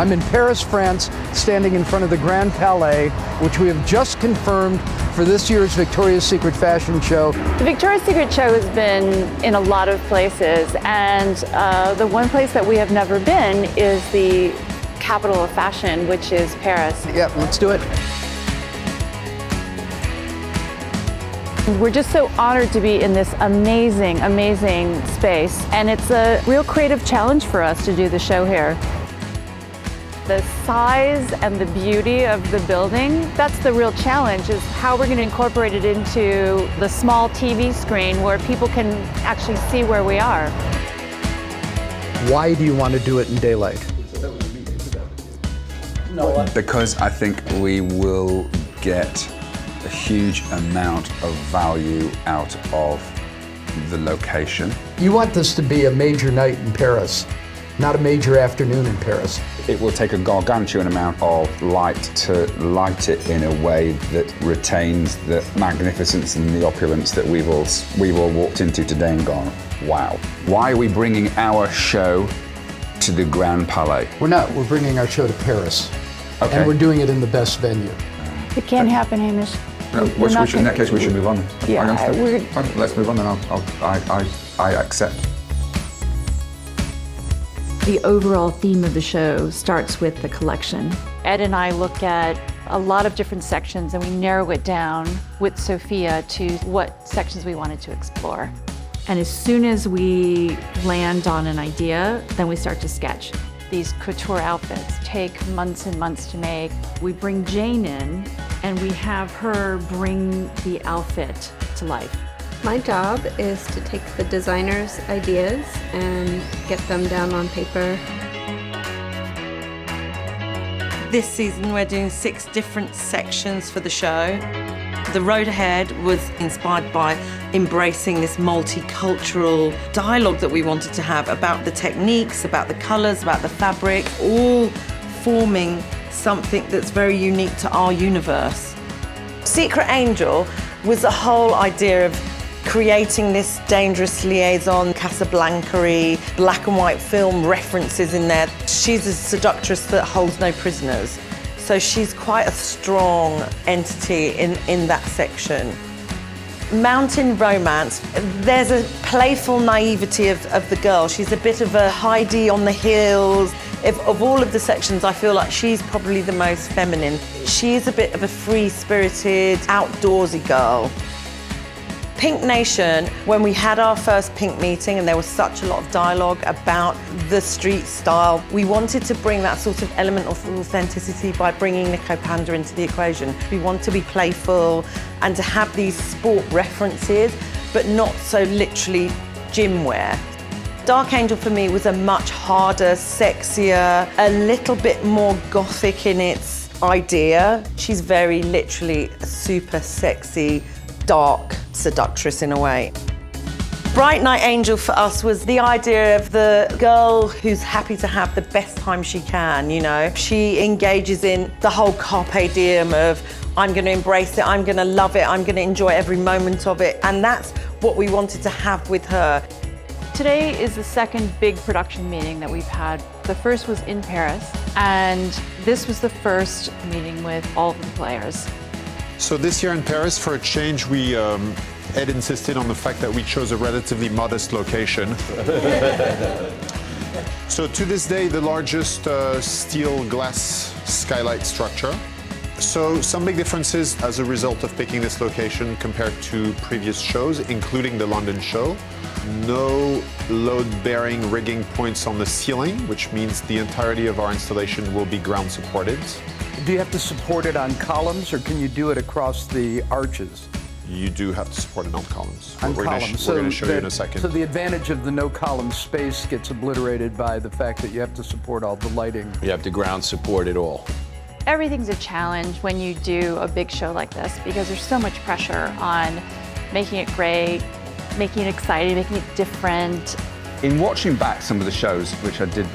I'm in Paris, France, standing in front of the Grand Palais, which we have just confirmed for this year's Victoria's Secret fashion show. The Victoria's Secret show has been in a lot of places, and the one place that we have never been is the capital of fashion, which is Paris. Yeah, let's do it. We're just so honored to be in this amazing, amazing space, and it's a real creative challenge for us to do the show here. The size and the beauty of the building, that's the real challenge, is how we're going to incorporate it into the small TV screen where people can actually see where we are. Why do you want to do it in daylight? Because I think we will get a huge amount of value out of the location. You want this to be a major night in Paris, not a major afternoon in Paris. It will take a gargantuan amount of light to light it in a way that retains the magnificence and the opulence that we've all walked into today and gone, wow. Why are we bringing our show to the Grand Palais? We're not, we're bringing our show to Paris. Okay. And we're doing it in the best venue. It can't happen, Hamish. No, in that case, we should move on. Yeah, Fine, let's move on then. I accept. The overall theme of the show starts with the collection. Ed and I look at a lot of different sections and we narrow it down with Sophia to what sections we wanted to explore. And as soon as we land on an idea, then we start to sketch. These couture outfits take months and months to make. We bring Jane in and we have her bring the outfit to life. My job is to take the designer's ideas and get them down on paper. This season we're doing 6 different sections for the show. The road ahead was inspired by embracing this multicultural dialogue that we wanted to have about the techniques, about the colours, about the fabric, all forming something that's very unique to our universe. Secret Angel was the whole idea of creating this dangerous liaison, Casablanca-y, black and white film references in there. She's a seductress that holds no prisoners. So she's quite a strong entity in that section. Mountain romance, there's a playful naivety of the girl. She's a bit of a Heidi on the hills. Of all of the sections, I feel like she's probably the most feminine. She is a bit of a free-spirited, outdoorsy girl. Pink Nation, when we had our first Pink meeting and there was such a lot of dialogue about the street style, we wanted to bring that sort of element of authenticity by bringing Nico Panda into the equation. We want to be playful and to have these sport references, but not so literally gym wear. Dark Angel for me was a much harder, sexier, a little bit more gothic in its idea. She's very literally a super sexy, dark seductress in a way. Bright Night Angel for us was the idea of the girl who's happy to have the best time she can, you know. She engages in the whole carpe diem of, I'm going to embrace it, I'm going to love it, I'm going to enjoy every moment of it. And that's what we wanted to have with her. Today is the second big production meeting that we've had. The first was in Paris, and this was the first meeting with all of the players. So this year in Paris, for a change, Ed insisted on the fact that we chose a relatively modest location. So to this day, the largest steel glass skylight structure. So some big differences as a result of picking this location compared to previous shows, including the London show. No load-bearing rigging points on the ceiling, which means the entirety of our installation will be ground supported. Do you have to support it on columns, or can you do it across the arches? You do have to support it on columns. On We're columns. going to show you in a second. So the advantage of the no column space gets obliterated by the fact that you have to support all the lighting. You have to ground support it all. Everything's a challenge when you do a big show like this because there's so much pressure on making it great, making it exciting, making it different. In watching back some of the shows, which I did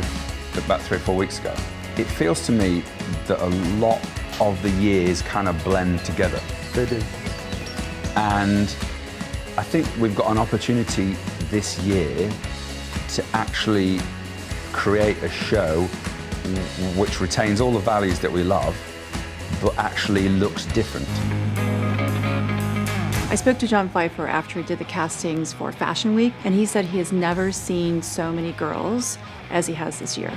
about 3 or 4 weeks ago, it feels to me that a lot of the years kind of blend together. They do. And I think we've got an opportunity this year to actually create a show which retains all the values that we love, but actually looks different. I spoke to John Pfeiffer after he did the castings for Fashion Week, and he said he has never seen so many girls as he has this year.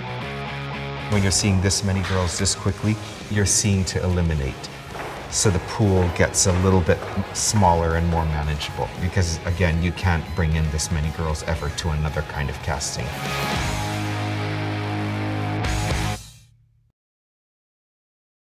When you're seeing this many girls this quickly, you're seeing to eliminate. So the pool gets a little bit smaller and more manageable because, again, you can't bring in this many girls ever to another kind of casting.